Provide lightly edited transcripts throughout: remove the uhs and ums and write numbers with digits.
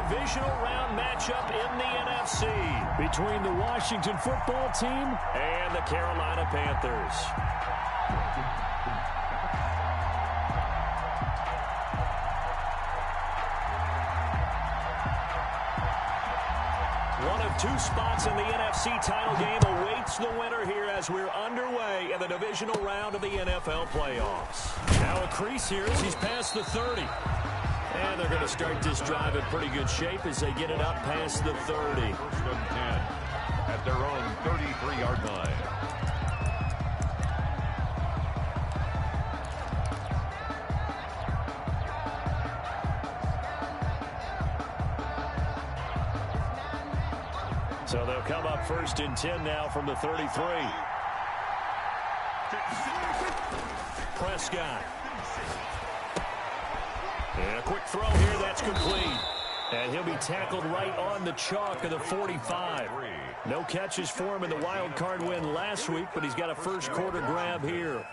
divisional round matchup in the NFC between the Washington football team and the Carolina Panthers. One of two spots in the NFC title game awaits the winner here as we're underway in the divisional round of the NFL playoffs. Now a crease here as he's past the 30. And they're going to start this drive in pretty good shape as they get it up past the 30. First and 10 at their own 33-yard line. So they'll come up first and 10 now from the 33. Prescott. And a quick throw here, that's complete. And he'll be tackled right on the chalk of the 45. No catches for him in the wild card win last week, but he's got a first quarter grab here.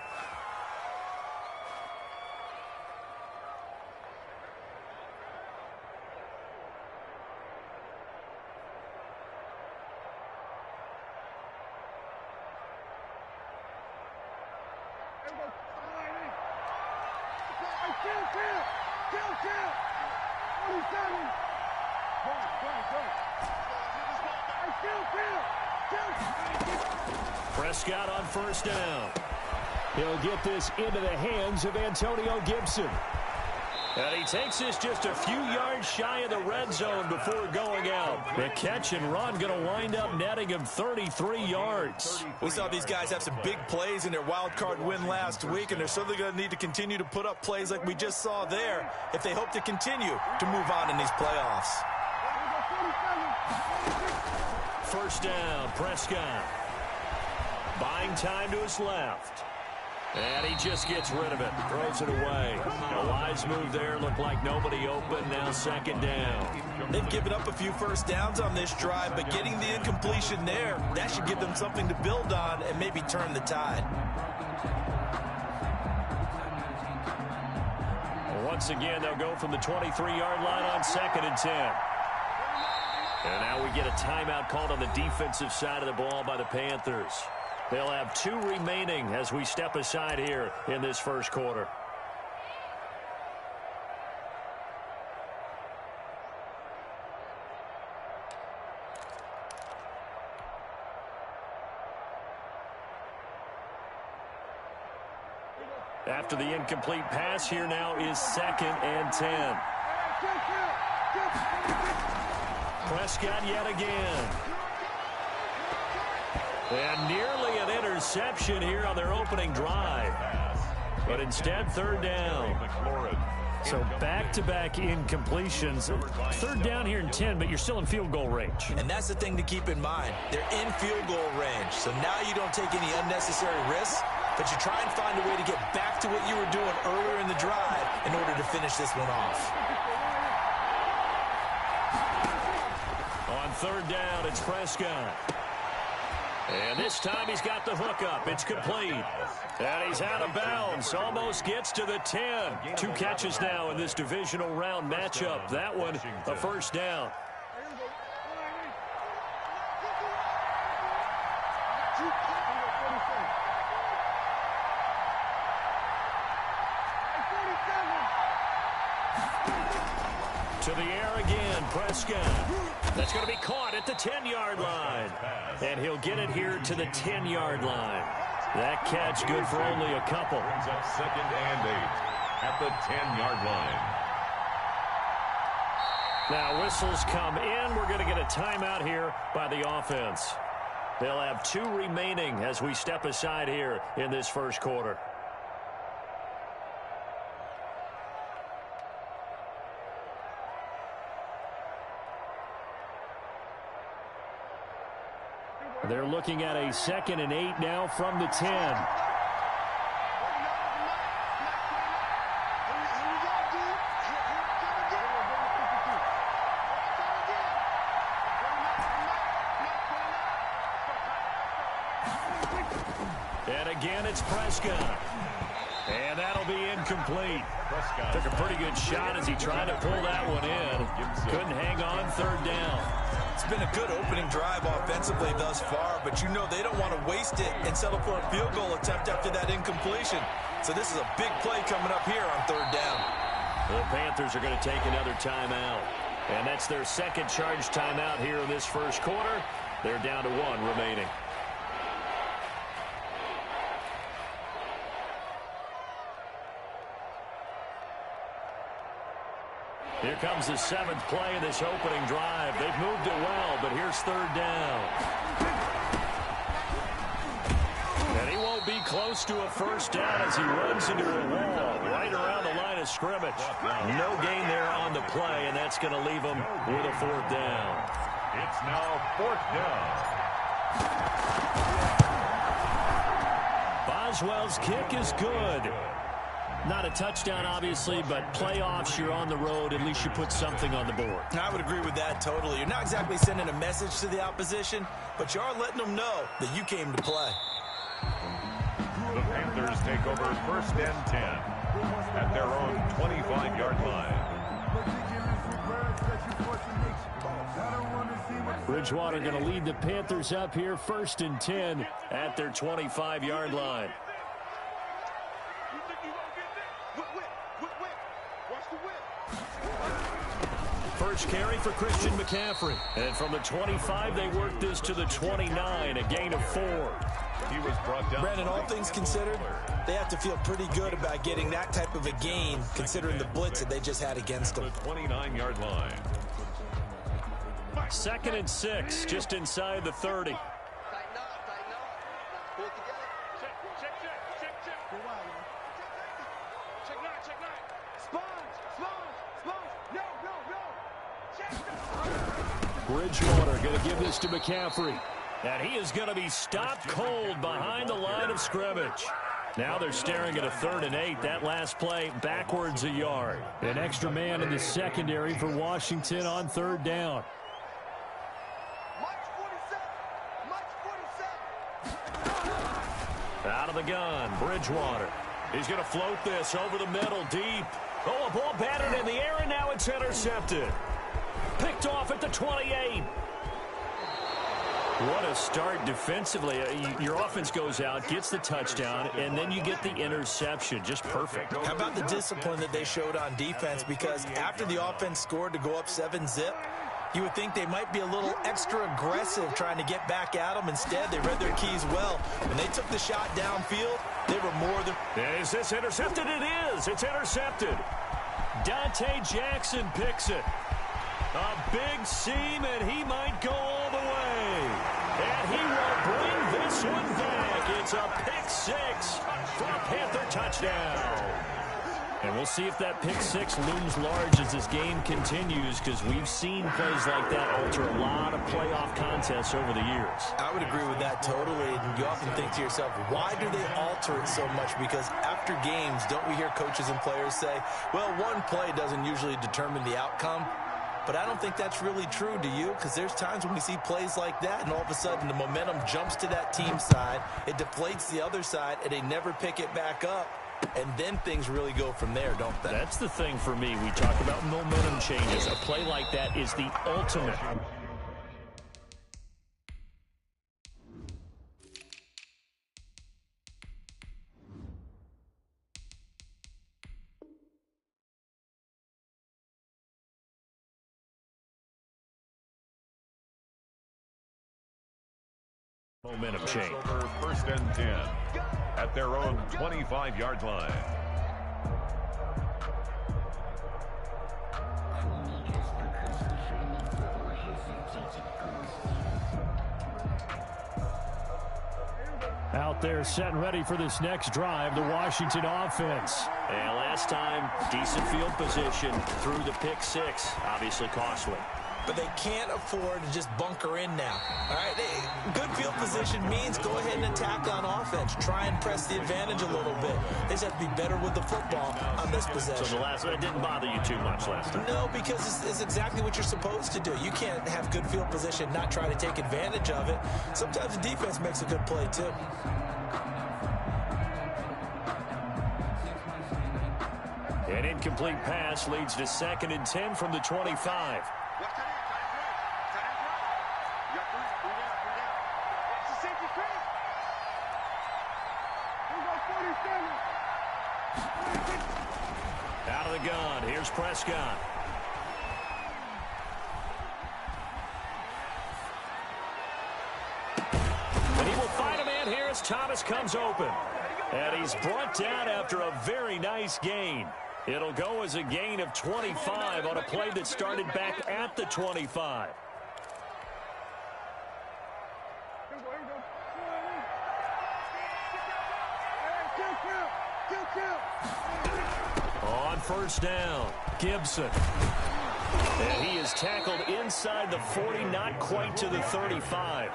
Prescott on first down. He'll get this into the hands of Antonio Gibson. And he takes this just a few yards shy of the red zone before going out. The catch and run going to wind up netting him 33 yards. We saw these guys have some big plays in their wild card win last week, and they're certainly going to need to continue to put up plays like we just saw there if they hope to continue to move on in these playoffs. First down, Prescott. Buying time to his left. And he just gets rid of it. Throws it away. A wise move there. Looked like nobody open. Now second down. They've given up a few first downs on this drive, but getting the incompletion there, that should give them something to build on and maybe turn the tide. Once again, they'll go from the 23-yard line on second and 10. And now we get a timeout called on the defensive side of the ball by the Panthers. They'll have two remaining as we step aside here in this first quarter. After the incomplete pass, here now is second and 10. Prescott yet again. And nearly an interception here on their opening drive. But instead, third down. So back-to-back incompletions. Third down here in 10, but you're still in field goal range. And that's the thing to keep in mind. They're in field goal range. So now you don't take any unnecessary risks, but you try and find a way to get back to what you were doing earlier in the drive in order to finish this one off. On third down, it's Prescott. And this time he's got the hook up. It's complete. And he's out of bounds. Almost gets to the 10. Two catches now in this divisional round matchup. That one, a first down. To the air again, Prescott. That's going to be caught at the 10-yard line. And he'll get it here to the 10-yard line. That catch good for only a couple. Brings up second and 8 at the 10-yard line. Now whistles come in. We're going to get a timeout here by the offense. They'll have two remaining as we step aside here in this first quarter. They're looking at a second and 8 now from the 10. And again, it's Prescott. And that'll be incomplete. Took a pretty good shot as he tried to pull that one in. Couldn't hang on third down. It's been a good opening drive offensively thus far, but you know they don't want to waste it and settle for a field goal attempt after that incompletion. So this is a big play coming up here on third down. The Panthers are going to take another timeout. And that's their second charge timeout here in this first quarter. They're down to 1 remaining. Here comes the 7th play of this opening drive. They've moved it well, but here's third down. And he won't be close to a first down as he runs into a wall right around the line of scrimmage. No gain there on the play, and that's going to leave him with a 4th down. It's now 4th down. Boswell's kick is good. Not a touchdown, obviously, but playoffs, you're on the road. At least you put something on the board. I would agree with that totally. You're not exactly sending a message to the opposition, but you are letting them know that you came to play. The Panthers take over 1st and 10 at their own 25-yard line. Bridgewater going to lead the Panthers up here, 1st and 10 at their 25-yard line. First carry for Christian McCaffrey. And from the 25, they work this to the 29, a gain of 4. He was brought down. Brandon, all things considered, they have to feel pretty good about getting that type of a gain, considering the blitz that they just had against them. The 29-yard line. 2nd and 6, just inside the 30. Tighten up. Pull it together. Check 9. Sponge. No. Bridgewater going to give this to McCaffrey. And he is going to be stopped cold behind the line of scrimmage. Now they're staring at a 3rd and 8. That last play backwards a yard. An extra man in the secondary for Washington on 3rd down. Out of the gun, Bridgewater. He's going to float this over the middle, deep. Oh, a ball batted in the air, and now it's intercepted. Picked off at the 28. What a start defensively. Your offense goes out, gets the touchdown, and then you get the interception. Just perfect. How about the discipline that they showed on defense? Because after the offense scored to go up 7-zip, you would think they might be a little extra aggressive trying to get back at them. Instead, they read their keys well. When they took the shot downfield, they were more than... Is this intercepted? It is. It's intercepted. Dante Jackson picks it. A big seam, and he might go all the way. And he will bring this one back. It's a pick 6 for a Panther touchdown. And we'll see if that pick 6 looms large as this game continues, because we've seen plays like that alter a lot of playoff contests over the years. I would agree with that totally. And you often think to yourself, why do they alter it so much? Because after games, don't we hear coaches and players say, well, one play doesn't usually determine the outcome. But I don't think that's really true, do you? Because there's times when we see plays like that, and all of a sudden the momentum jumps to that team side, it deflates the other side, and they never pick it back up. And then things really go from there, don't they? That's the thing for me. We talk about momentum changes. A play like that is the ultimate. Momentum change. Over 1st and 10 at their own 25-yard line. Out there set and ready for this next drive, the Washington offense. And last time, decent field position through the pick 6. Obviously costly. But they can't afford to just bunker in now. All right, good field position means go ahead and attack on offense. Try and press the advantage a little bit. They just have to be better with the football on this possession. So the last one didn't bother you too much last time? No, because it's exactly what you're supposed to do. You can't have good field position, not try to take advantage of it. Sometimes the defense makes a good play, too. An incomplete pass leads to 2nd and 10 from the 25. Watch the safety crack. Here we go, 47. Out of the gun. Here's Prescott. And he will find a man here as Thomas comes open. And he's brought down after a very nice gain. It'll go as a gain of 25 on a play that started back at the 25. On first down, Gibson. And he is tackled inside the 40, not quite to the 35.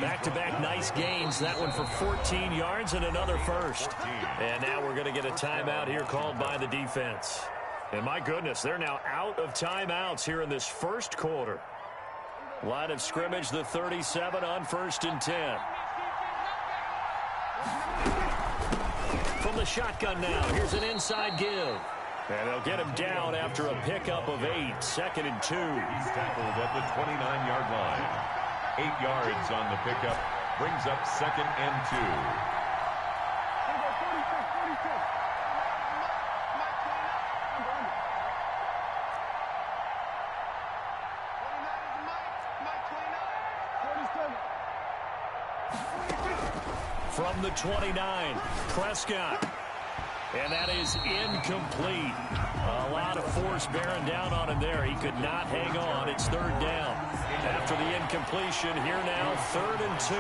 Back-to-back nice gains. That one for 14 yards and another first. And now we're going to get a timeout here called by the defense. And my goodness, they're now out of timeouts here in this first quarter. Line of scrimmage, the 37 on 1st and 10. From the shotgun now, here's an inside give. And they'll get him down after a pickup of 8, 2nd and 2. He's tackled at the 29-yard line. 8 yards on the pickup, brings up 2nd and 2. From the 29, Prescott. And that is incomplete. A lot of force bearing down on him there. He could not hang on. It's 3rd down. After the incompletion, here now, 3rd and 2.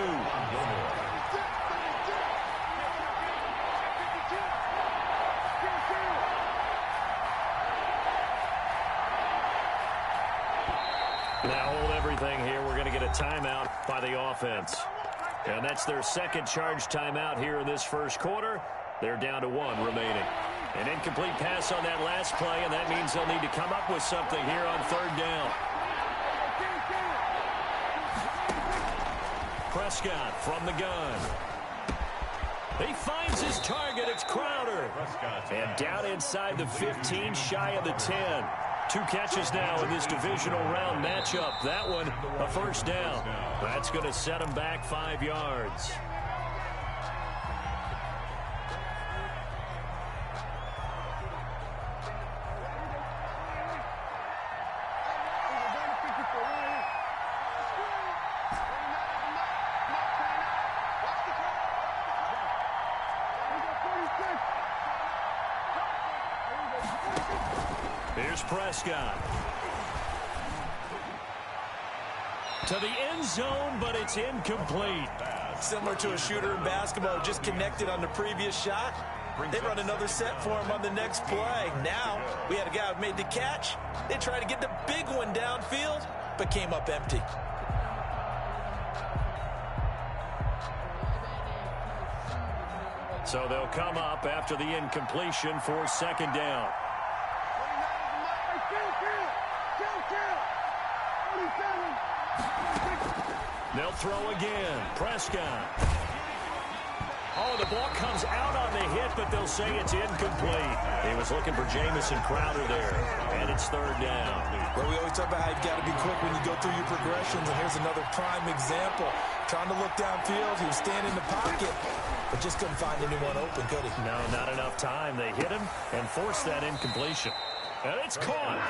Now hold everything here. We're going to get a timeout by the offense. And that's their second charge timeout here in this first quarter. They're down to 1 remaining. An incomplete pass on that last play, and that means they'll need to come up with something here on 3rd down. Prescott from the gun. He finds his target. It's Crowder. And down inside the 15, shy of the 10. 2 catches now in this divisional round matchup. That one, a first down. That's going to set him back 5 yards. Here's Prescott. To the end zone, but it's incomplete. Similar to a shooter in basketball, just connected on the previous shot. They run another set for him on the next play. Now, we had a guy who made the catch. They tried to get the big one downfield, but came up empty. So they'll come up after the incompletion for 2nd down. They'll throw again. Prescott. Oh, the ball comes out on the hit, but they'll say it's incomplete. He was looking for Jamison Crowder there, and it's 3rd down. Well, we always talk about how you've got to be quick when you go through your progressions, and here's another prime example. Trying to look downfield, he was standing in the pocket, but just couldn't find anyone open, could he? No, not enough time. They hit him and forced that incompletion. And it's caught.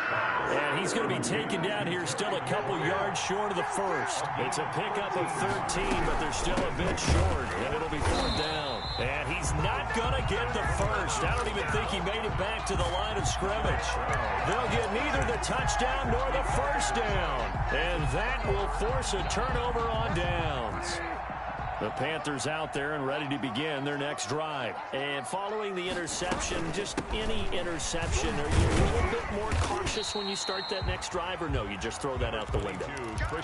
And he's going to be taken down here still a couple yards short of the first. It's a pickup of 13, but they're still a bit short. And it'll be 4th down. And he's not going to get the first. I don't even think he made it back to the line of scrimmage. They'll get neither the touchdown nor the first down. And that will force a turnover on downs. The Panthers out there and ready to begin their next drive. And following the interception, just any interception, are you a little bit more cautious when you start that next drive, or no, you just throw that out the window?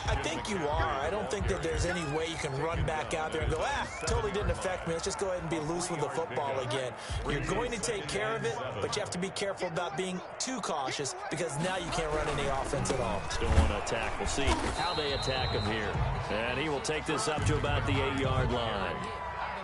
I think you are. I don't think that there's any way you can run back out there and go, totally didn't affect me. Let's just go ahead and be loose with the football again. You're going to take care of it, but you have to be careful about being too cautious because now you can't run any offense at all. Still want to attack. We'll see how they attack him here. And he will take this up to about the 8-yard line.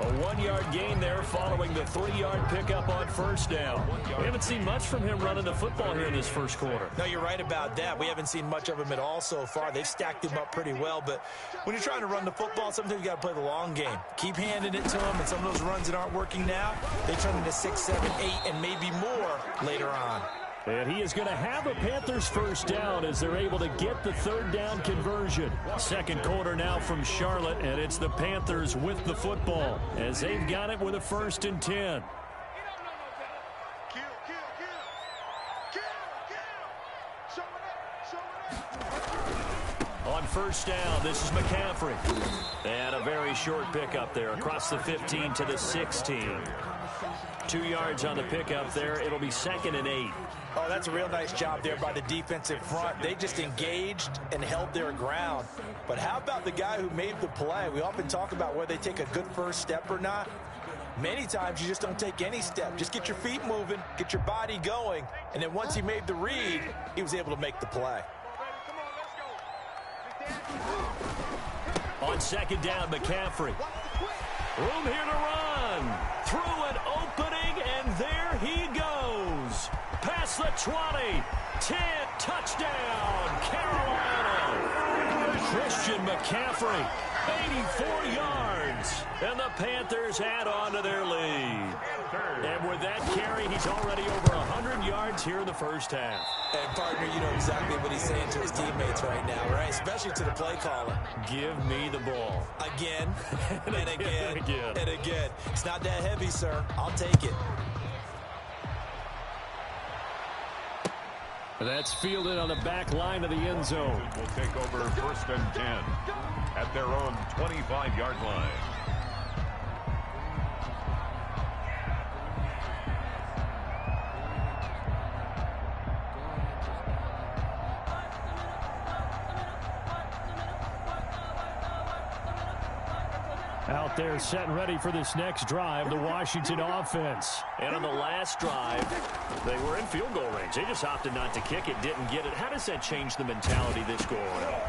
A 1-yard gain there following the 3-yard pickup on first down. We haven't seen much from him running the football here in this first quarter. No, you're right about that. We haven't seen much of him at all so far. They've stacked him up pretty well, but when you're trying to run the football, sometimes you got to play the long game. Keep handing it to him, and some of those runs that aren't working now, they turn into 6, 7, 8, and maybe more later on. And he is going to have a Panthers first down as they're able to get the third down conversion. Second quarter now from Charlotte, and it's the Panthers with the football as they've got it with a 1st and 10. On first down, this is McCaffrey. And a very short pickup there across the 15 to the 16. 2 yards on the pickup there. It'll be 2nd and 8. Oh, that's a real nice job there by the defensive front. They just engaged and held their ground. But how about the guy who made the play? We often talk about whether they take a good first step or not. Many times you just don't take any step. Just get your feet moving, get your body going, and then once he made the read, he was able to make the play. On 2nd down, McCaffrey. Room here to run. Through an opening, and there he goes. Past the 20. 10. Touchdown, Carolina. Christian McCaffrey, 84 yards. And the Panthers add on to their lead. And with that carry, he's already over 100 yards here in the first half. And, partner, you know exactly what he's saying to his teammates right now, right? Especially to the play caller. Give me the ball. Again, and again, again. and again. It's not that heavy, sir. I'll take it. That's fielded on the back line of the end zone. Will take over 1st and 10 at their own 25-yard line. Out there set and ready for this next drive, the Washington offense. And on the last drive, they were in field goal range. They just opted not to kick it, didn't get it. How does that change the mentality this go around?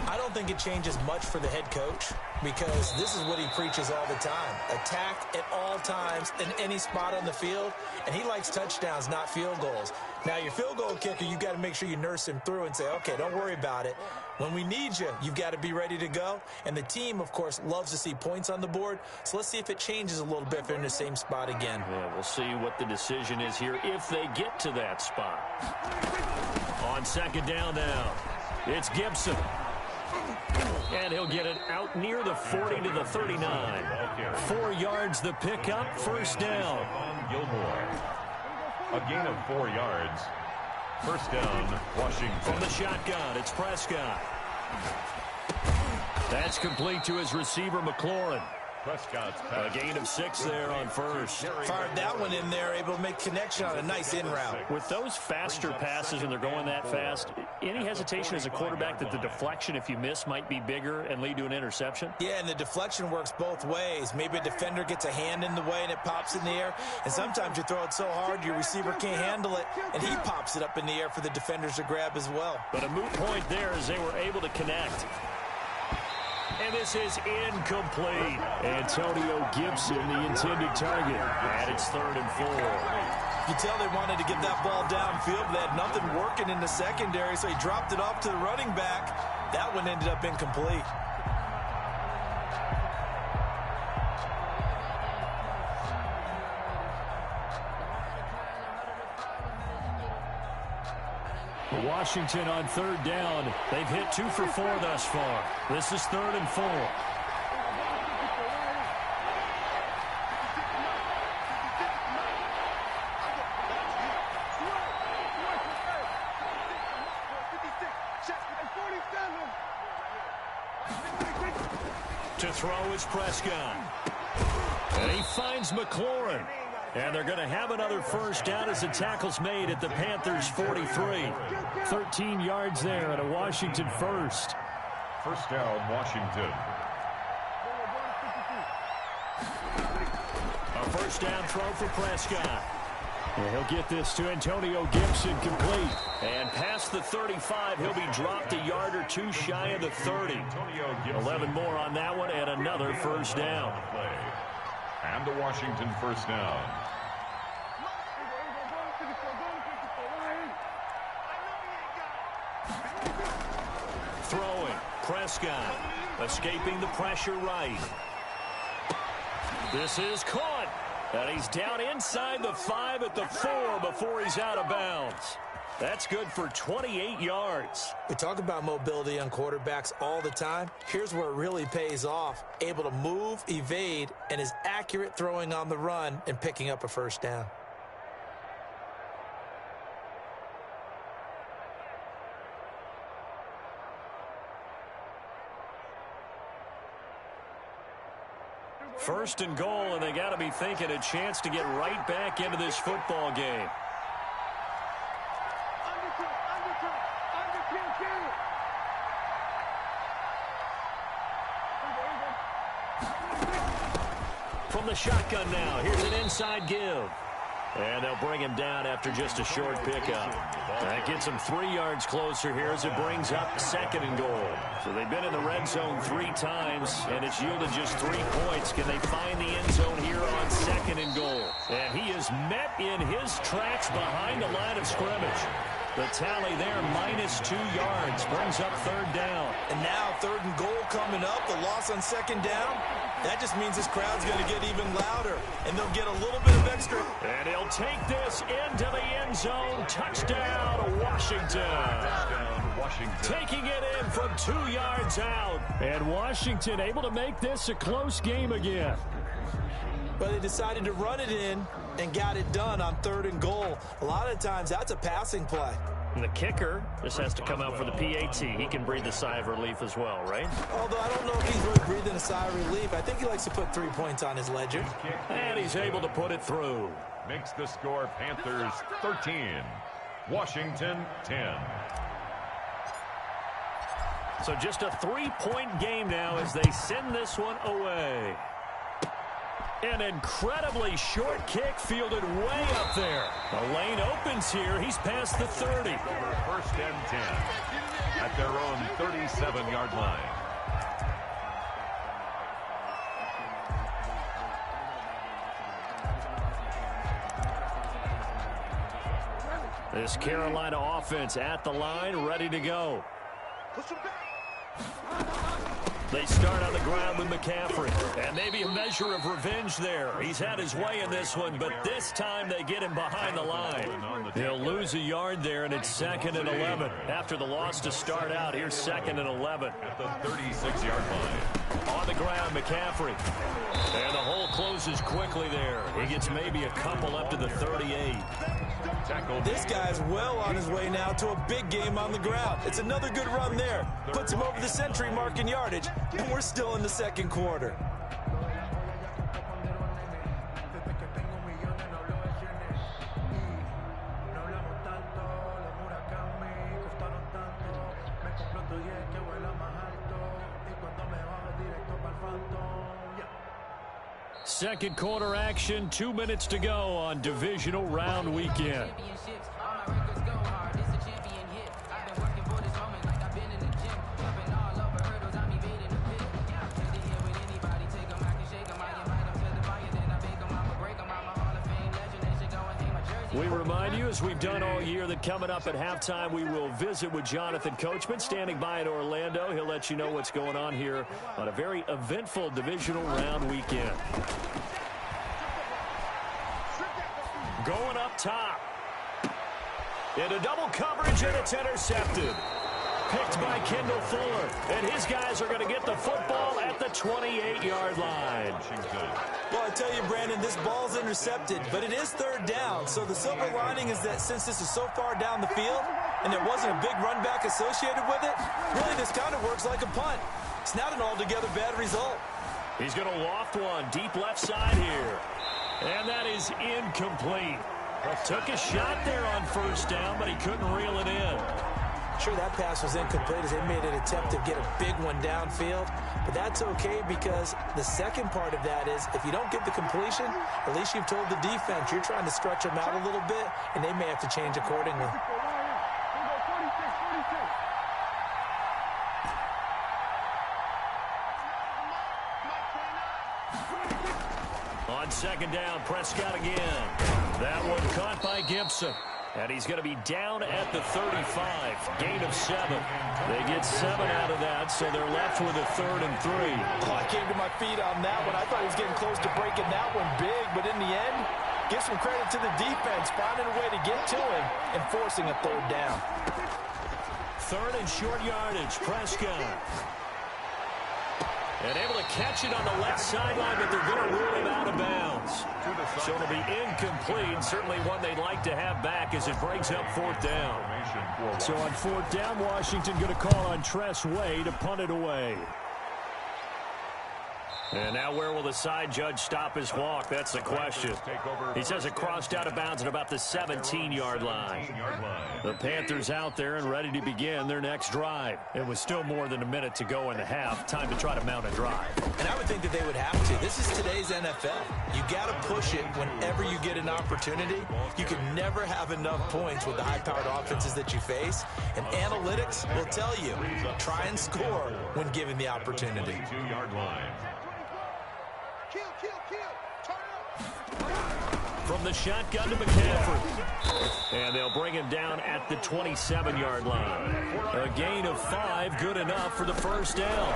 I don't think it changes much for the head coach because this is what he preaches all the time. Attack at all times in any spot on the field, and he likes touchdowns, not field goals. Now, your field goal kicker, you've got to make sure you nurse him through and say, okay, don't worry about it. When we need you, you've got to be ready to go. And the team, of course, loves to see points on the board. So let's see if it changes a little bit if they're in the same spot again. Yeah, we'll see what the decision is here if they get to that spot. On 2nd down now, it's Gibson. And he'll get it out near the 40 to the 39. 4 yards the pickup, first down. Gilmore. A gain of 4 yards. First down, Washington. From the shotgun, it's Prescott. That's complete to his receiver, McLaurin. Prescott's A gain of 6 there on first. Fired that one in there, able to make connection on a nice in route. With those faster passes when they're going that fast, any hesitation as a quarterback that the deflection, if you miss, might be bigger and lead to an interception? Yeah, and the deflection works both ways. Maybe a defender gets a hand in the way and it pops in the air. And sometimes you throw it so hard your receiver can't handle it, and he pops it up in the air for the defenders to grab as well. But a moot point there as they were able to connect. And this is incomplete. Antonio Gibson, the intended target. And it's 3rd and 4. You tell they wanted to get that ball downfield. They had nothing working in the secondary, so he dropped it off to the running back. That one ended up incomplete. Washington on 3rd down. They've hit 2 for 4 thus far. This is 3rd and 4. To throw is Prescott. And he finds McLaurin. And they're going to have another first down as the tackle's made at the Panthers' 43. 13 yards there at a Washington first. First down, Washington. A first down throw for Prescott. And he'll get this to Antonio Gibson complete. And past the 35, he'll be dropped a yard or 2 shy of the 30. 11 more on that one and another first down. And the Washington first down. Throwing. Prescott escaping the pressure right. This is caught. And he's down inside the 5 at the 4 before he's out of bounds. That's good for 28 yards. We talk about mobility on quarterbacks all the time. Here's where it really pays off. Able to move, evade, and is accurate throwing on the run and picking up a first down. First and goal, and they got to be thinking a chance to get right back into this football game. From the shotgun now, here's an inside give. And they'll bring him down after just a short pickup. That gets him 3 yards closer here as it brings up 2nd and goal. So they've been in the red zone 3 times, and it's yielded just 3 points. Can they find the end zone here on 2nd and goal? And he is met in his tracks behind the line of scrimmage. The tally there, -2 yards, brings up 3rd down. And now 3rd and goal coming up, the loss on 2nd down. That just means this crowd's going to get even louder, and they'll get a little bit of extra. And he'll take this into the end zone. Touchdown, Washington. Taking it in from 2 yards out. And Washington able to make this a close game again. But they decided to run it in and got it done on 3rd and goal. A lot of times that's a passing play. And the kicker just has to come out for the PAT. He can breathe a sigh of relief as well, right? Although I don't know if he's really breathing a sigh of relief. I think he likes to put 3 points on his ledger. And he's able to put it through. Makes the score Panthers 13, Washington 10. So just a 3-point game now as they send this one away. An incredibly short kick fielded way up there. The lane opens here. He's past the 30. First and 10 at their own 37-yard line. This Carolina offense at the line, ready to go. They start on the ground with McCaffrey. And maybe a measure of revenge there. He's had his way in this one, but this time they get him behind the line. He'll lose a yard there, and it's 2nd and 11. After the loss to start out, here's 2nd and 11. At the 36-yard line. On the ground, McCaffrey. And the hole closes quickly there. He gets maybe a couple up to the 38. This guy's well on his way now to a big game on the ground. It's another good run there. Puts him over the century mark in yardage, and we're still in the 2nd quarter. Second quarter action, 2 minutes to go on divisional round weekend. We remind you, as we've done all year, that coming up at halftime, we will visit with Jonathan Coachman, standing by in Orlando. He'll let you know what's going on here on a very eventful divisional round weekend. Going up top. Into double coverage, and it's intercepted. Picked by Kendall Fuller. And his guys are going to get the football at the 28-yard line. Well, I tell you, Brandon, this ball's intercepted, but it is 3rd down. So the silver lining is that since this is so far down the field and there wasn't a big run back associated with it, really this kind of works like a punt. It's not an altogether bad result. He's going to loft one deep left side here. And that is incomplete. Took a shot there on 1st down, but he couldn't reel it in. Sure, that pass was incomplete as they made an attempt to get a big one downfield, but that's okay because the second part of that is if you don't get the completion, at least you've told the defense you're trying to stretch them out a little bit, and they may have to change accordingly. On second down, Prescott again. That one caught by Gibson. And he's going to be down at the 35. Gain of 7. They get 7 out of that, so they're left with a 3rd and 3. Oh, I came to my feet on that one. I thought he was getting close to breaking that one big, but in the end, give some credit to the defense, finding a way to get to him and forcing a 3rd down. 3rd and short yardage, Prescott. And able to catch it on the left sideline, but they're going to rule him out of bounds. So it'll be incomplete. Certainly one they'd like to have back as it brings up 4th down. So on 4th down, Washington going to call on Tress Way to punt it away. And now where will the side judge stop his walk? That's the question. He says it crossed out of bounds at about the 17-yard line. The Panthers out there and ready to begin their next drive. It was still more than a minute to go in the half. Time to try to mount a drive. And I would think that they would have to. This is today's NFL. You got to push it whenever you get an opportunity. You can never have enough points with the high-powered offenses that you face. And analytics will tell you, try and score when given the opportunity. 2-yard line. From the shotgun to McCaffrey. And they'll bring him down at the 27-yard line. A gain of 5, good enough for the 1st down.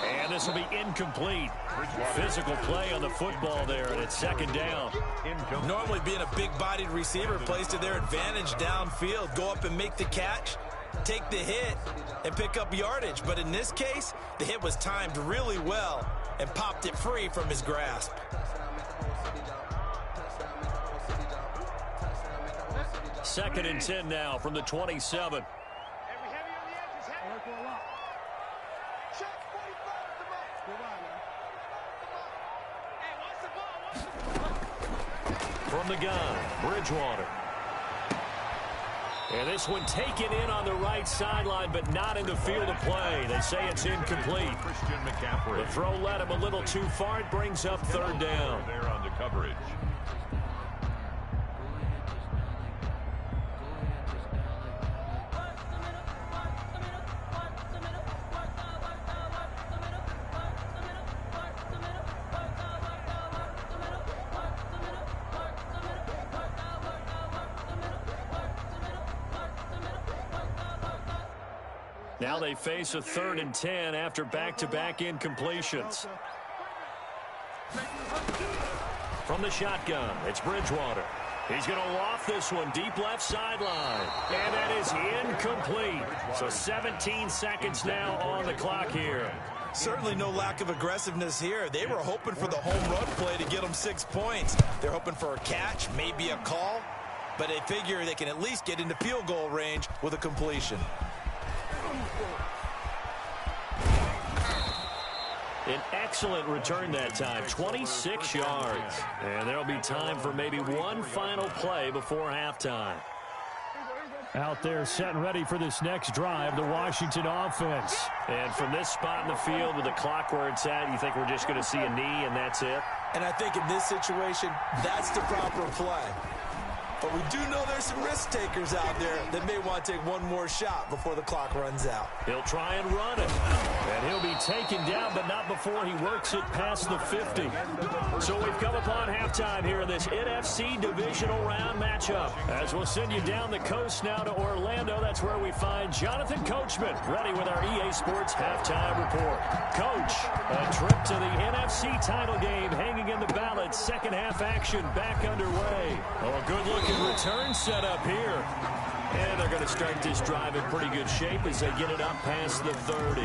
And this will be incomplete. Physical play on the football there, and it's 2nd down. Normally being a big-bodied receiver plays to their advantage downfield. Go up and make the catch, take the hit, and pick up yardage. But in this case, the hit was timed really well and popped it free from his grasp. Second and 10 now from the 27. From the gun, Bridgewater. And this one taken in on the right sideline, but not in the field of play. They say it's incomplete. The throw led him a little too far. It brings up 3rd down. There on the coverage. Now they face a 3rd and 10 after back-to-back incompletions. From the shotgun, it's Bridgewater. He's going to loft this one deep left sideline. And that is incomplete. So 17 seconds now on the clock here. Certainly no lack of aggressiveness here. They were hoping for the home run play to get them 6 points. They're hoping for a catch, maybe a call. But they figure they can at least get into field goal range with a completion. An excellent return that time, 26 yards. And there'll be time for maybe one final play before halftime. Out there set and ready for this next drive, the Washington offense. And from this spot in the field with the clock where it's at, you think we're just going to see a knee and that's it? And I think in this situation, that's the proper play. But we do know there's some risk takers out there that may want to take one more shot before the clock runs out. He'll try and run it. And he'll be taken down, but not before he works it past the 50. So we've come upon halftime here in this NFC divisional round matchup. As we'll send you down the coast now to Orlando, that's where we find Jonathan Coachman, ready with our EA Sports halftime report. Coach, a trip to the NFC title game hanging in the balance. Second half action back underway. Oh, a good looking return set up here. And they're going to start this drive in pretty good shape as they get it up past the 30.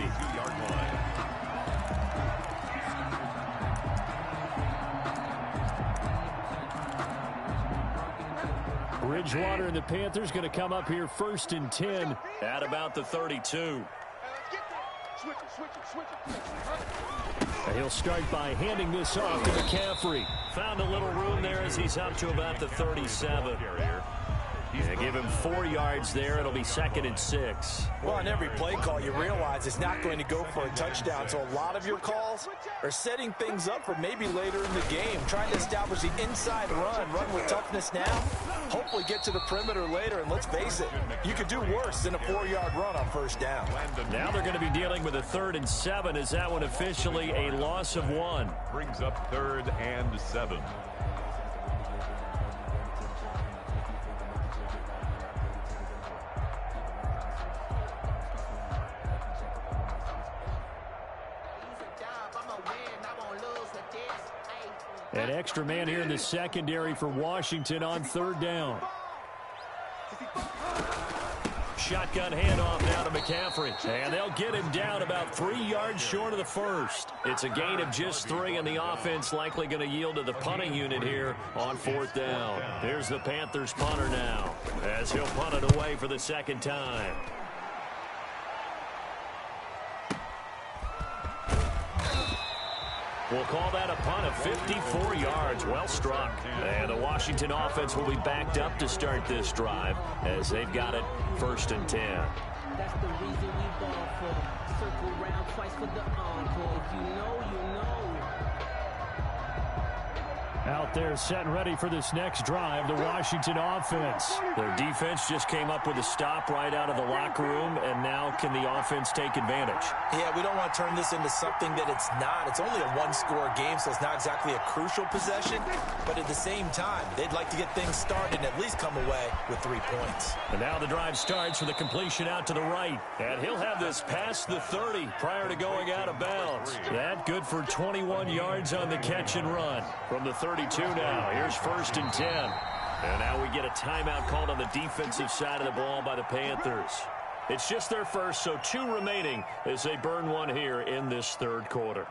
Bridgewater and the Panthers going to come up here 1st and 10 at about the 32. And he'll start by handing this off to McCaffrey. Found a little room there as he's up to about the 37. They give him 4 yards there. It'll be 2nd and 6. Well, on every play call, you realize it's not going to go for a touchdown. So a lot of your calls are setting things up for maybe later in the game, trying to establish the inside run with toughness now, hopefully get to the perimeter later. And let's face it, you could do worse than a 4-yard run on first down. Now they're going to be dealing with a 3rd and 7. Is that one officially a loss of 1? Brings up 3rd and 7. An extra man here in the secondary for Washington on 3rd down. Shotgun handoff now to McCaffrey. And they'll get him down about 3 yards short of the first. It's a gain of just 3, and the offense likely going to yield to the punting unit here on 4th down. Here's the Panthers punter now, as he'll punt it away for the 2nd time. We'll call that a punt of 54 yards. Well struck. And the Washington offense will be backed up to start this drive as they've got it 1st and 10. That's the reason we ball for. Circle round twice for the encore. If you know, you know. Out there set and ready for this next drive, the Washington offense. Their defense just came up with a stop right out of the locker room, and now can the offense take advantage? Yeah, we don't want to turn this into something that it's not. It's only a 1-score game, so it's not exactly a crucial possession. But at the same time, they'd like to get things started and at least come away with 3 points. And now the drive starts with a completion out to the right. And he'll have this past the 30 prior to going out of bounds. That good for 21 yards on the catch and run. From the 32 now, here's 1st and 10. And now we get a timeout called on the defensive side of the ball by the Panthers. It's just their first, so 2 remaining as they burn one here in this 3rd quarter.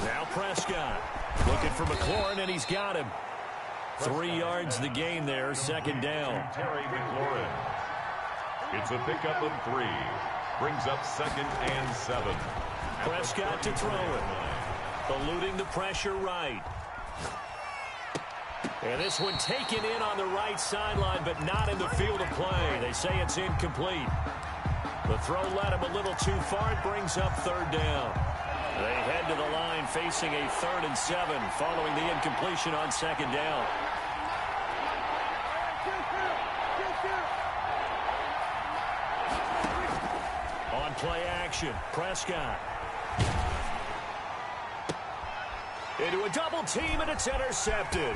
Now Prescott looking for McLaurin, and he's got him. 3 yards the gain there, 2nd down. Terry McLaurin. It's a pickup of 3. Brings up 2nd and 7. Prescott to throw it. Eluding the pressure right. And this one taken in on the right sideline, but not in the field of play. They say it's incomplete. The throw led him a little too far. It brings up 3rd down. They head to the line facing a 3rd and 7 following the incompletion on 2nd down. On play action, Prescott. Into a double team, and it's intercepted.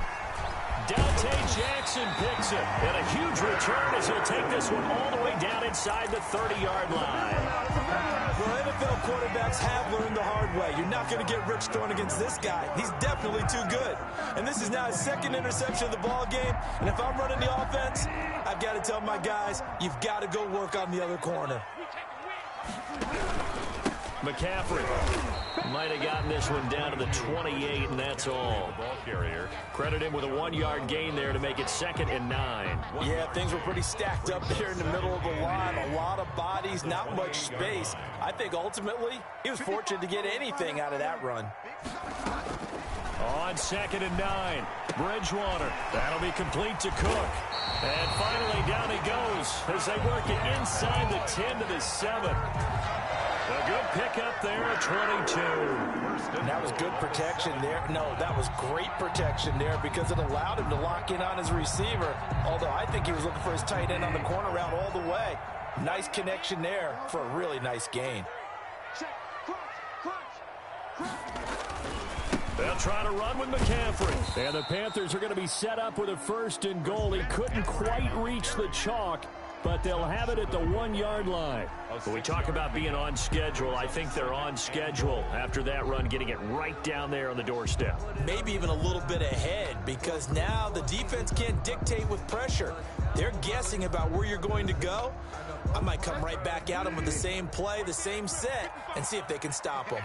Dante Jackson picks it. And a huge return as he'll take this one all the way down inside the 30-yard line. Well, NFL quarterbacks have learned the hard way. You're not going to get rich throwing against this guy. He's definitely too good. And this is now his 2nd interception of the ball game. And if I'm running the offense, I've got to tell my guys, you've got to go work on the other corner. McCaffrey might have gotten this one down to the 28, and that's all. Ball carrier. Credit him with a 1-yard gain there to make it 2nd and 9. Yeah, things were pretty stacked up there in the middle of the line. A lot of bodies, not much space. I think ultimately he was fortunate to get anything out of that run. On 2nd and 9, Bridgewater. That'll be complete to Cook. And finally down he goes as they work it inside the 10 to the 7. A good pickup there at 22. And that was good protection there. No, that was great protection there because it allowed him to lock in on his receiver. Although I think he was looking for his tight end on the corner route all the way. Nice connection there for a really nice gain. They'll try to run with McCaffrey. And the Panthers are going to be set up with a 1st and goal. He couldn't quite reach the chalk, but they'll have it at the 1-yard line. When we talk about being on schedule, I think they're on schedule after that run, getting it right down there on the doorstep. Maybe even a little bit ahead because now the defense can't dictate with pressure. They're guessing about where you're going to go. I might come right back at them with the same play, the same set, and see if they can stop them.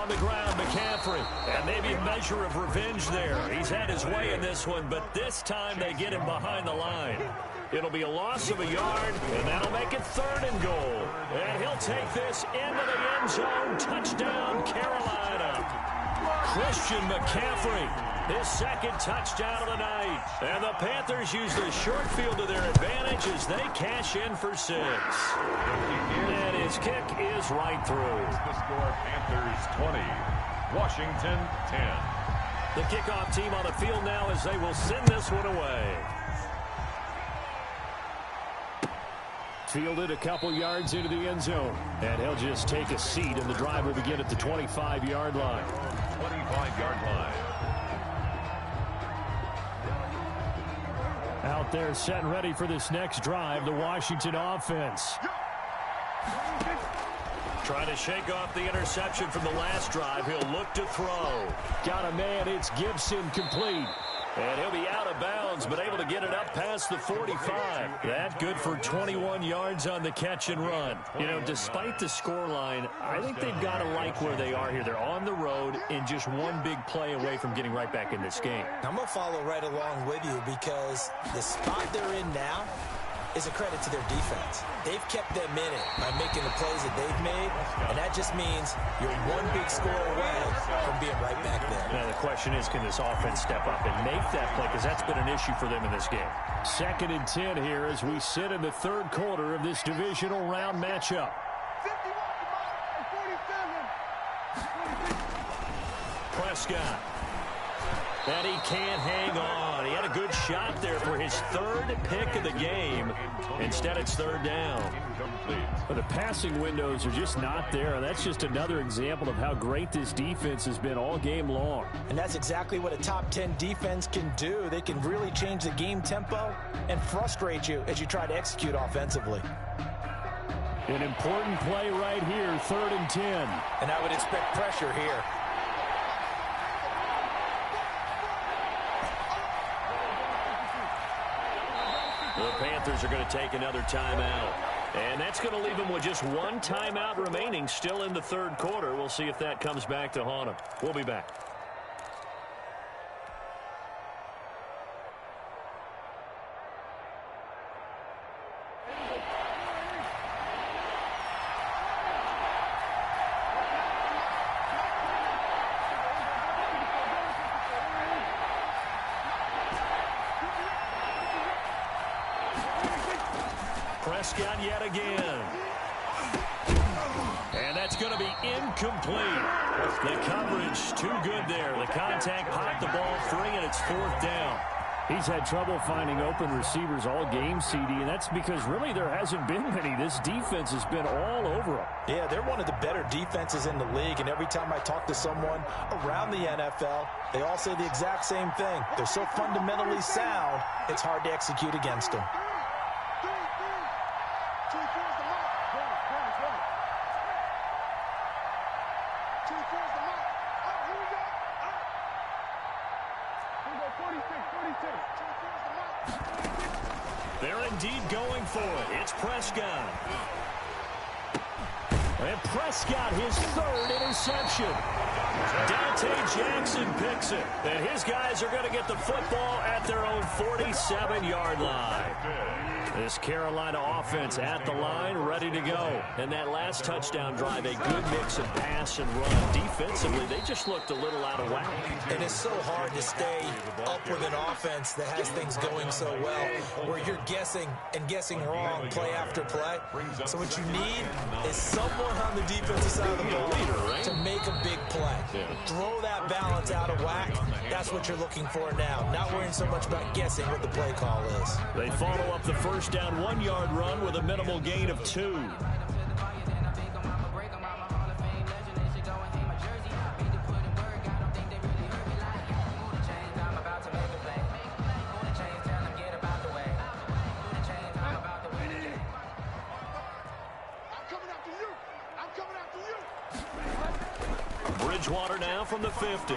on the ground, McCaffrey. And maybe a measure of revenge there. He's had his way in this one, but this time they get him behind the line. It'll be a loss of a yard, and that'll make it 3rd and goal. And he'll take this into the end zone. Touchdown, Carolina. Christian McCaffrey, his 2nd touchdown of the night. And the Panthers use the short field to their advantage as they cash in for 6. And his kick is right through. The score, Panthers 20, Washington 10. The kickoff team on the field now as they will send this one away. Fielded a couple yards into the end zone. And he'll just take a seat, and the drive will begin at the 25-yard line. 25-yard line. Out there set and ready for this next drive, the Washington offense. Trying to shake off the interception from the last drive. He'll look to throw. Got a man, it's Gibson, complete. And he'll be out of bounds, but able to get it up past the 45. That good for 21 yards on the catch and run. You know, despite the scoreline, I think they've got to like where they are here. They're on the road and just one big play away from getting right back in this game. I'm going to follow right along with you because the spot they're in now is a credit to their defense. They've kept them in it by making the plays that they've made, and that just means you're one big score away from being right back there. Now the question is, can this offense step up and make that play? Because that's been an issue for them in this game. 2nd and 10 here as we sit in the 3rd quarter of this divisional round matchup. 51, Prescott. And he can't hang on. He had a good shot there for his 3rd pick of the game. Instead, it's 3rd down. Well, the passing windows are just not there. And that's just another example of how great this defense has been all game long. And that's exactly what a top 10 defense can do. They can really change the game tempo and frustrate you as you try to execute offensively. An important play right here, 3rd and 10. And I would expect pressure here. The Panthers are going to take another timeout. And that's going to leave them with just one timeout remaining still in the 3rd quarter. We'll see if that comes back to haunt them. We'll be back. Prescott yet again. And that's going to be incomplete. The coverage too good there. The contact popped the ball free, and it's 4th down. He's had trouble finding open receivers all game, CD, and that's because really there hasn't been many. This defense has been all over him. Yeah, they're one of the better defenses in the league, and every time I talk to someone around the NFL, they all say the exact same thing. They're so fundamentally sound, it's hard to execute against them. They're indeed going for it. It's Prescott. And Prescott, his 3rd interception. Dante Jackson picks it. And his guys are going to get the football at their own 47-yard line. This Carolina offense at the line, ready to go. And that last touchdown drive, a good mix of pass and run. Defensively, they just looked a little out of whack. And it's so hard to stay up with an offense that has things going so well, where you're guessing and guessing wrong play after play. So what you need is someone on the defensive side of the ball to make a big play. Throw that balance out of whack. That's what you're looking for now. Not worrying so much about guessing what the play call is. They follow up the first down 1-yard run with a minimal gain of 2. Bridgewater now from the 50.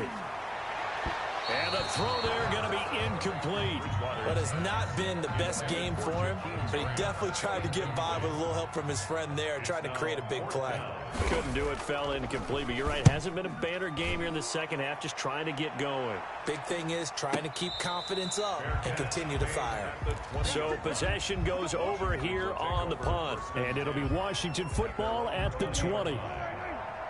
And the throw there going to be incomplete. But it's not been the best game for him, but he definitely tried to get by with a little help from his friend there, trying to create a big play. Couldn't do it, fell incomplete, but you're right, hasn't been a banner game here in the second half, just trying to get going. Big thing is trying to keep confidence up and continue to fire. So possession goes over here on the punt. And it'll be Washington football at the 20.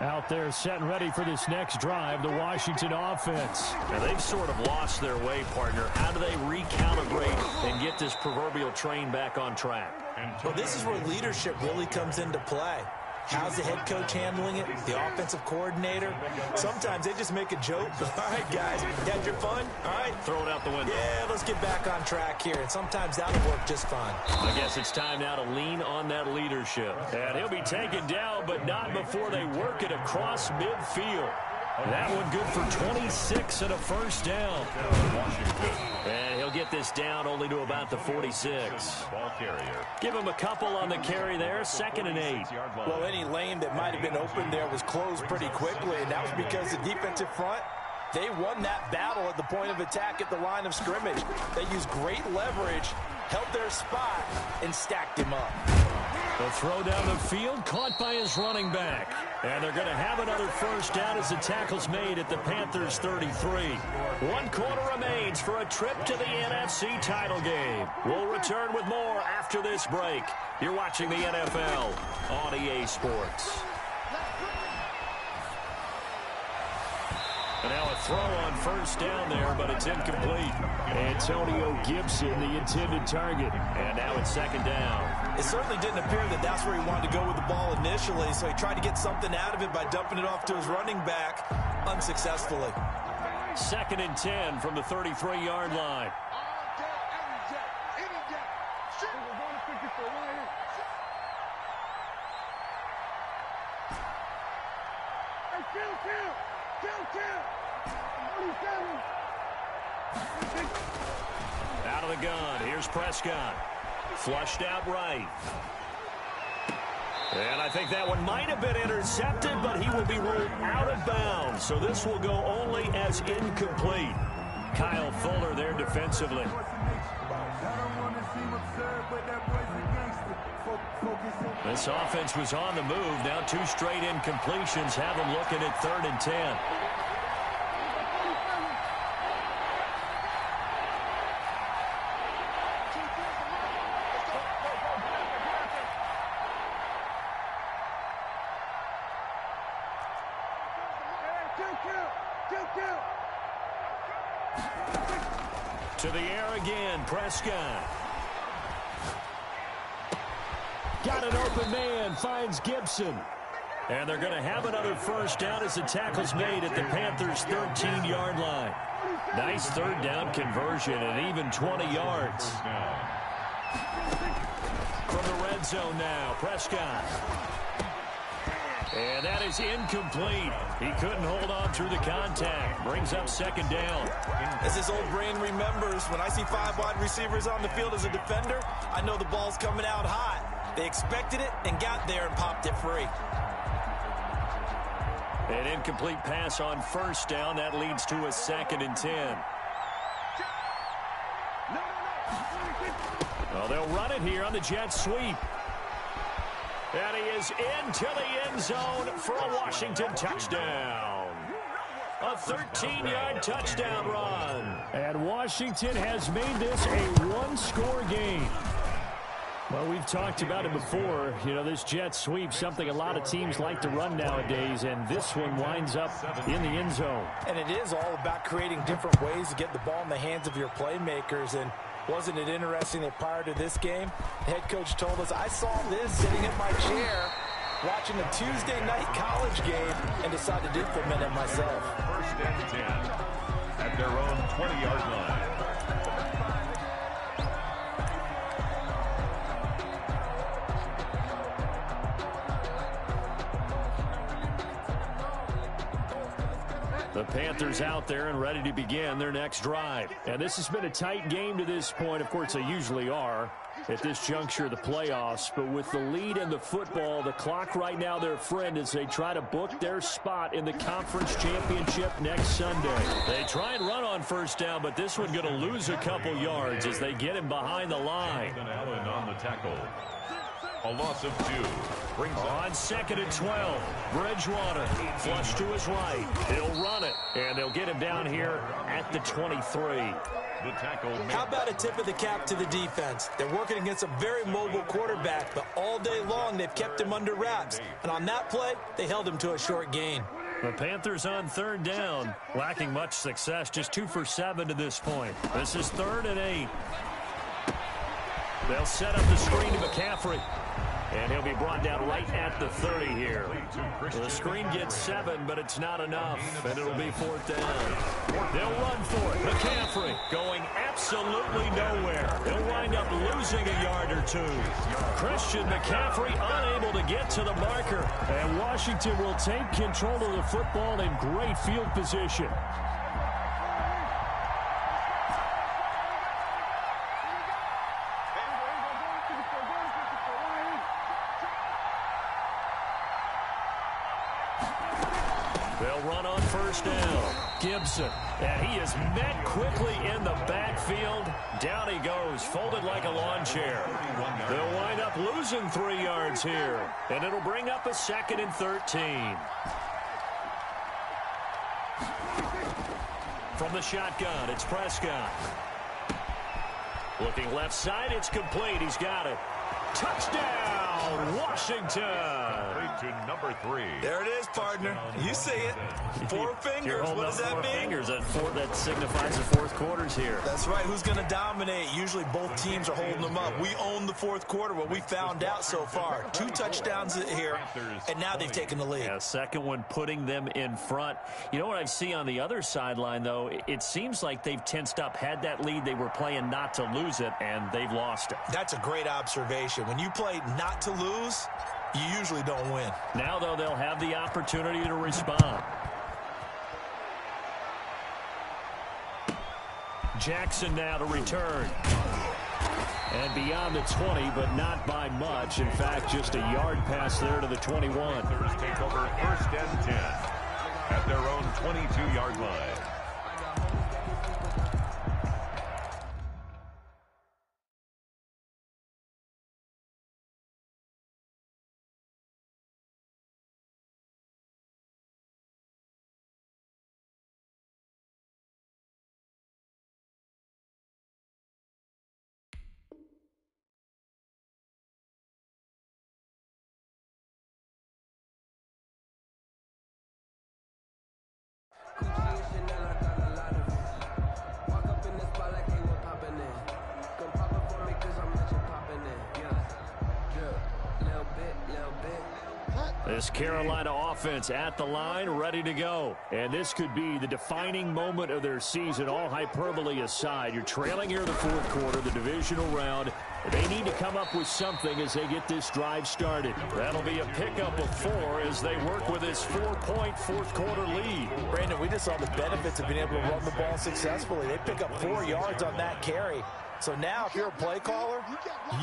Out there set and ready for this next drive, the Washington offense. Now they've sort of lost their way, partner. How do they recalibrate and get this proverbial train back on track? Well, this is where leadership really comes into play. How's the head coach handling it? The offensive coordinator? Sometimes they just make a joke. All right, guys, you had your fun? All right. Throw it out the window. Yeah, let's get back on track here. And sometimes that'll work just fine. I guess it's time now to lean on that leadership. And he'll be taken down, but not before they work it across midfield. That one good for 26 and a first down. And he'll get this down only to about the 46. Give him a couple on the carry there, 2nd and 8. Well, any lane that might have been open there was closed pretty quickly, and that was because the defensive front, they won that battle at the point of attack at the line of scrimmage. They used great leverage, held their spot, and stacked him up. The throw down the field, caught by his running back. And they're going to have another first down as the tackle's made at the Panthers' 33. 1 quarter remains for a trip to the NFC title game. We'll return with more after this break. You're watching the NFL on EA Sports. And now a throw on first down there, but it's incomplete. Antonio Gibson, the intended target. And now it's 2nd down. It certainly didn't appear that that's where he wanted to go with the ball initially, so he tried to get something out of it by dumping it off to his running back unsuccessfully. 2nd and 10 from the 33-yard line. Out of the gun, here's Prescott. Flushed out right. And I think that one might have been intercepted, but he will be ruled out of bounds. So this will go only as incomplete. Kyle Fuller there defensively. This offense was on the move. Now 2 straight incompletions have them looking at 3rd and 10. To the air again, Prescott. Got an open man, finds Gibson. And they're going to have another first down as the tackle's made at the Panthers' 13-yard line. Nice 3rd down conversion and even 20 yards. From the red zone now, Prescott. And that is incomplete. He couldn't hold on through the contact. Brings up 2nd down. As his old brain remembers, when I see 5 wide receivers on the field as a defender, I know the ball's coming out hot. They expected it and got there and popped it free. An incomplete pass on first down. That leads to a 2nd and 10. Well, they'll run it here on the jet sweep. And he is into the end zone for a Washington touchdown. A 13-yard touchdown run. And Washington has made this a 1-score game. Well, we've talked about it before. You know, this jet sweep, something a lot of teams like to run nowadays, and this one winds up in the end zone. And it is all about creating different ways to get the ball in the hands of your playmakers. And wasn't it interesting that prior to this game, the head coach told us, I saw this sitting in my chair watching a Tuesday night college game and decided to implement it myself. 1st and 10 at their own 20-yard line. The Panthers out there and ready to begin their next drive. And this has been a tight game to this point. Of course, they usually are at this juncture of the playoffs. But with the lead in the football, the clock right now their friend as they try to book their spot in the conference championship next Sunday. They try and run on first down, but this one going to lose a couple yards as they get him behind the line. Allen on the tackle. A loss of 2. Brings on 2nd and 12. Bridgewater flush to his right. He'll run it, and they'll get him down here at the 23. The tackle. How about a tip of the cap to the defense? They're working against a very mobile quarterback, but all day long they've kept him under wraps. And on that play, they held him to a short gain. The Panthers on 3rd down, lacking much success, just 2 for 7 to this point. This is 3rd and 8. They'll set up the screen to McCaffrey. And he'll be brought down right at the 30 here. The screen gets 7, but it's not enough. And it'll be 4th down. They'll run for it. McCaffrey going absolutely nowhere. They'll wind up losing a yard or 2. Christian McCaffrey unable to get to the marker. And Washington will take control of the football in great field position. They'll run on first down. Gibson, and he is met quickly in the backfield. Down he goes, folded like a lawn chair. They'll wind up losing 3 yards here, and it'll bring up a 2nd and 13. From the shotgun, it's Prescott. Looking left side, it's complete. He's got it. Touchdown, Washington. To number 3. There it is, partner. You see it. 4 fingers. What does that mean? Fingers. That signifies the 4th quarter's here. That's right. Who's going to dominate? Usually both teams are holding them up. We own the 4th quarter, what we found out so far. 2 touchdowns here, and now they've taken the lead. Yeah, second one putting them in front. You know what I see on the other sideline, though? It seems like they've tensed up, had that lead. They were playing not to lose it, and they've lost it. That's a great observation. When you play not to lose, you usually don't win. Now, though, they'll have the opportunity to respond. Jackson now to return. And beyond the 20, but not by much. In fact, just a yard pass there to the 21. Panthers take over 1st and 10 at their own 22-yard line. This Carolina offense at the line, ready to go. And this could be the defining moment of their season, all hyperbole aside. You're trailing here in the 4th quarter, the divisional round. They need to come up with something as they get this drive started. That'll be a pickup of 4 as they work with this 4-point 4th quarter lead. Brandon, we just saw the benefits of being able to run the ball successfully. They pick up 4 yards on that carry. So now if you're a play caller,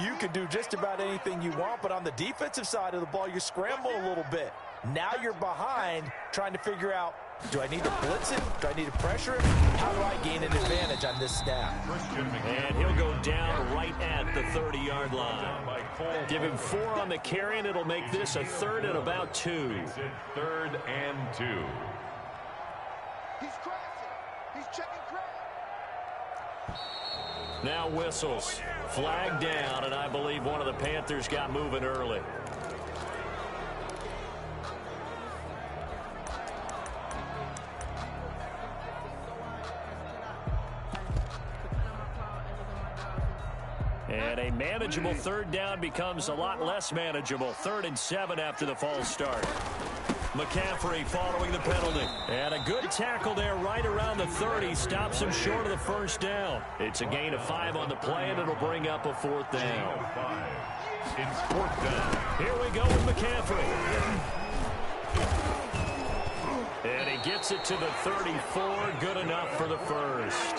you can do just about anything you want. But on the defensive side of the ball, you scramble a little bit. Now you're behind trying to figure out, do I need to blitz it? Do I need to pressure it? How do I gain an advantage on this snap? And he'll go down right at the 30-yard line. Give him 4 on the carry, and it'll make this a 3rd and about 2. 3rd and 2. He's crossing. He's checking crowd. Now whistles. Flag down, and I believe one of the Panthers got moving early. And a manageable 3rd down becomes a lot less manageable. 3rd and 7 after the false start. McCaffrey following the penalty. And a good tackle there right around the 30. Stops him short of the 1st down. It's a gain of 5 on the play, and it'll bring up a 4th down. It's 4th down. Here we go with McCaffrey. And he gets it to the 34. Good enough for the first.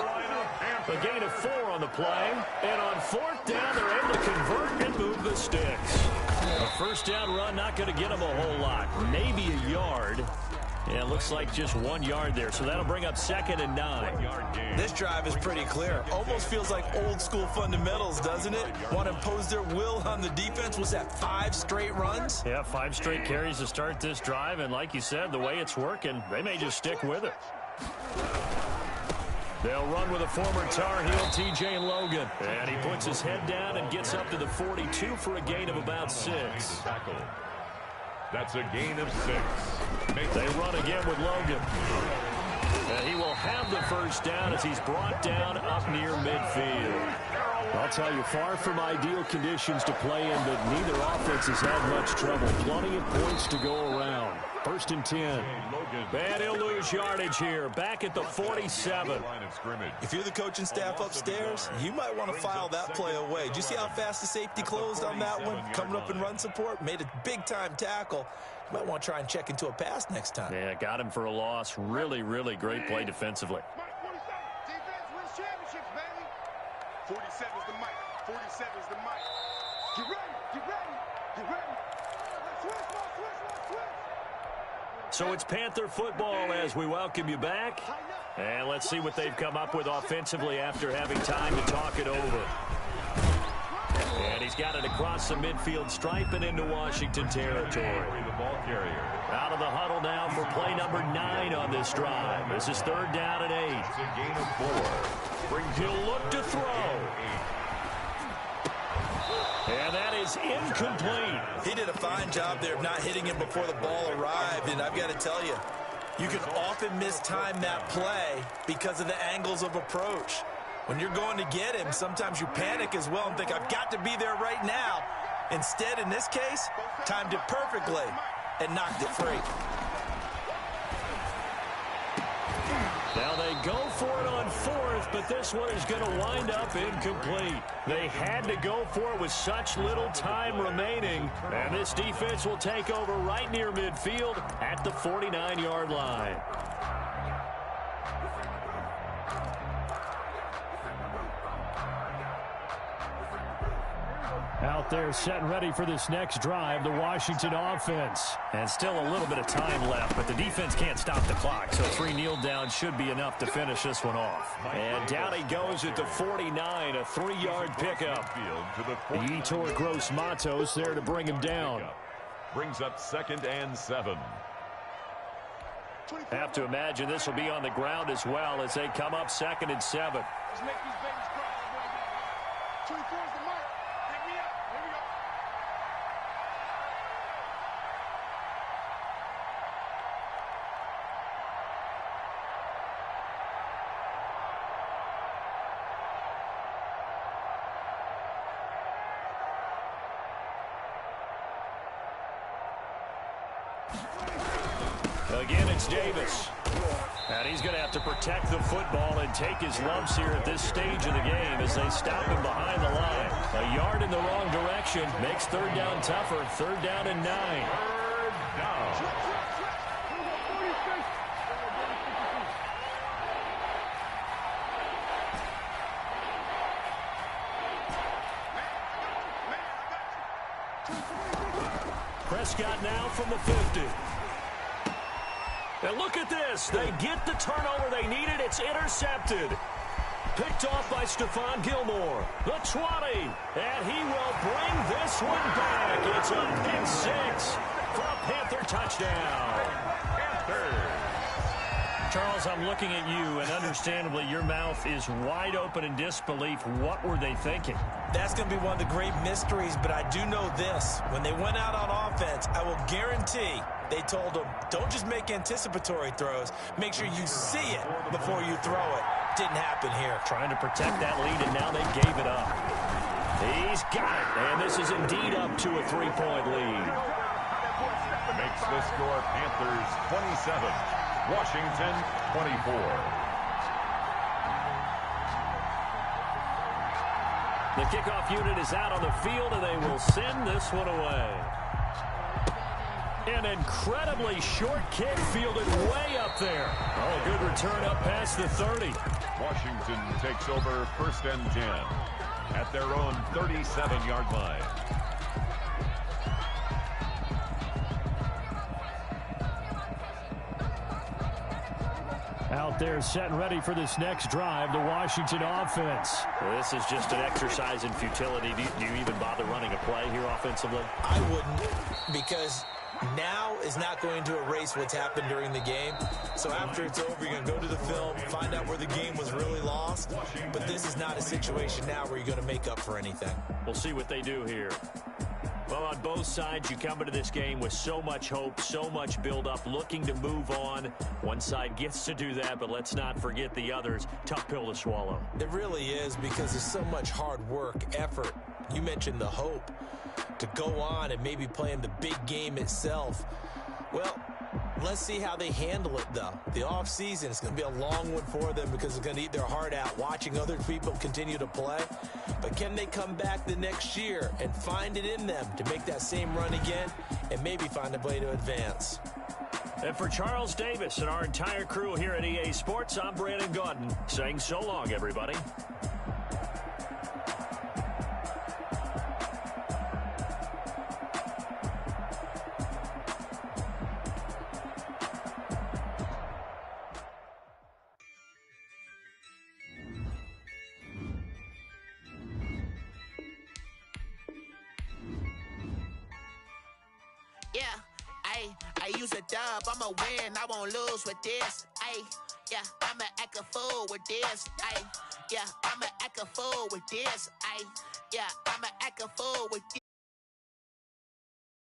A gain of 4 on the play. And on 4th down, they're able to convert and move the sticks. A first down run, not going to get them a whole lot. Maybe a yard. Yeah, it looks like just 1 yard there. So that'll bring up 2nd and 9. This drive is pretty clear. Almost feels like old school fundamentals, doesn't it? Want to impose their will on the defense. Was that 5 straight runs? Yeah, 5 straight carries to start this drive. And like you said, the way it's working, they may just stick with it. They'll run with a former Tar Heel, T.J. Logan. And he puts his head down and gets up to the 42 for a gain of about 6. That's a gain of 6. They run again with Logan. And he will have the first down as he's brought down up near midfield. I'll tell you, far from ideal conditions to play in, but neither offense has had much trouble. Plenty of points to go around. 1st and 10. And he'll lose yardage here. Back at the 47. If you're the coaching staff upstairs, you might want to file that play away. Do you see how fast the safety closed on that one? Coming up in run support, made a big-time tackle. You might want to try and check into a pass next time. Yeah, got him for a loss. Really, really great play defensively. 47's the mic. 47's the mic. Get ready. Get ready. Get ready. Switch. So it's Panther football as we welcome you back. And let's see what they've come up with offensively after having time to talk it over. And he's got it across the midfield stripe and into Washington territory. The ball carrier. Out of the huddle now for play number 9 on this drive. This is 3rd down and 8. It's a gain of 4. He'll look to throw. And that is incomplete. He did a fine job there of not hitting him before the ball arrived. And I've got to tell you, you can often mistime that play because of the angles of approach. When you're going to get him, sometimes you panic as well and think, I've got to be there right now. Instead, in this case, timed it perfectly and knocked it free. Now they go for it on 4th, but this one is going to wind up incomplete. They had to go for it with such little time remaining. And this defense will take over right near midfield at the 49-yard line. Out there set and ready for this next drive, the Washington offense. And still a little bit of time left, but the defense can't stop the clock, so 3 kneel downs should be enough to finish this one off. And down he goes at the 49, a 3-yard pickup. The Yetur Gross Matos there to bring him down. Brings up 2nd and 7. Have to imagine this will be on the ground as well as they come up 2nd and 7. Let's make these babies cry. 24's the mic. Pick me up. Here we go. Again, it's Davis. And he's going to have to protect the football and take his lumps here at this stage of the game as they stop him behind the line. A yard in the wrong direction makes 3rd down tougher. 3rd down and 9. 3rd down. Prescott now from the 50. And look at this. They get the turnover they needed. It's intercepted. Picked off by Stephon Gilmore. The 20. And he will bring this one back. It's a pick 6 for a Panther touchdown. Panthers. Charles, I'm looking at you, and understandably, your mouth is wide open in disbelief. What were they thinking? That's going to be one of the great mysteries, but I do know this. When they went out on offense, I will guarantee they told them, don't just make anticipatory throws. Make sure you see it before you throw it. Didn't happen here. Trying to protect that lead, and now they gave it up. He's got it, and this is indeed up to a 3-point lead. Makes the score Panthers 27, Washington 24. The kickoff unit is out on the field, and they will send this one away. An incredibly short kick fielded way up there. Oh, good return up past the 30. Washington takes over 1st and 10 at their own 37-yard line. Out there set and ready for this next drive, the Washington offense. Well, this is just an exercise in futility. Do you even bother running a play here offensively? I wouldn't, because now is not going to erase what's happened during the game. So after it's over, you're going to go to the film, find out where the game was really lost. But this is not a situation now where you're going to make up for anything. We'll see what they do here. Well, on both sides, you come into this game with so much hope, so much build-up, looking to move on. One side gets to do that, but let's not forget the others. Tough pill to swallow. It really is, because there's so much hard work, effort. You mentioned the hope to go on and maybe play in the big game itself. Well, let's see how they handle it, though. The offseason is going to be a long one for them because it's going to eat their heart out watching other people continue to play. But can they come back the next year and find it in them to make that same run again and maybe find a way to advance? And for Charles Davis and our entire crew here at EA Sports, I'm Brandon Gaudin saying so long, everybody. Yeah, I use a dub, I'ma win, I won't lose with this. Yeah, I'ma act a fool with this. Yeah, I'ma act a fool with this. Yeah, I'ma act a fool with this.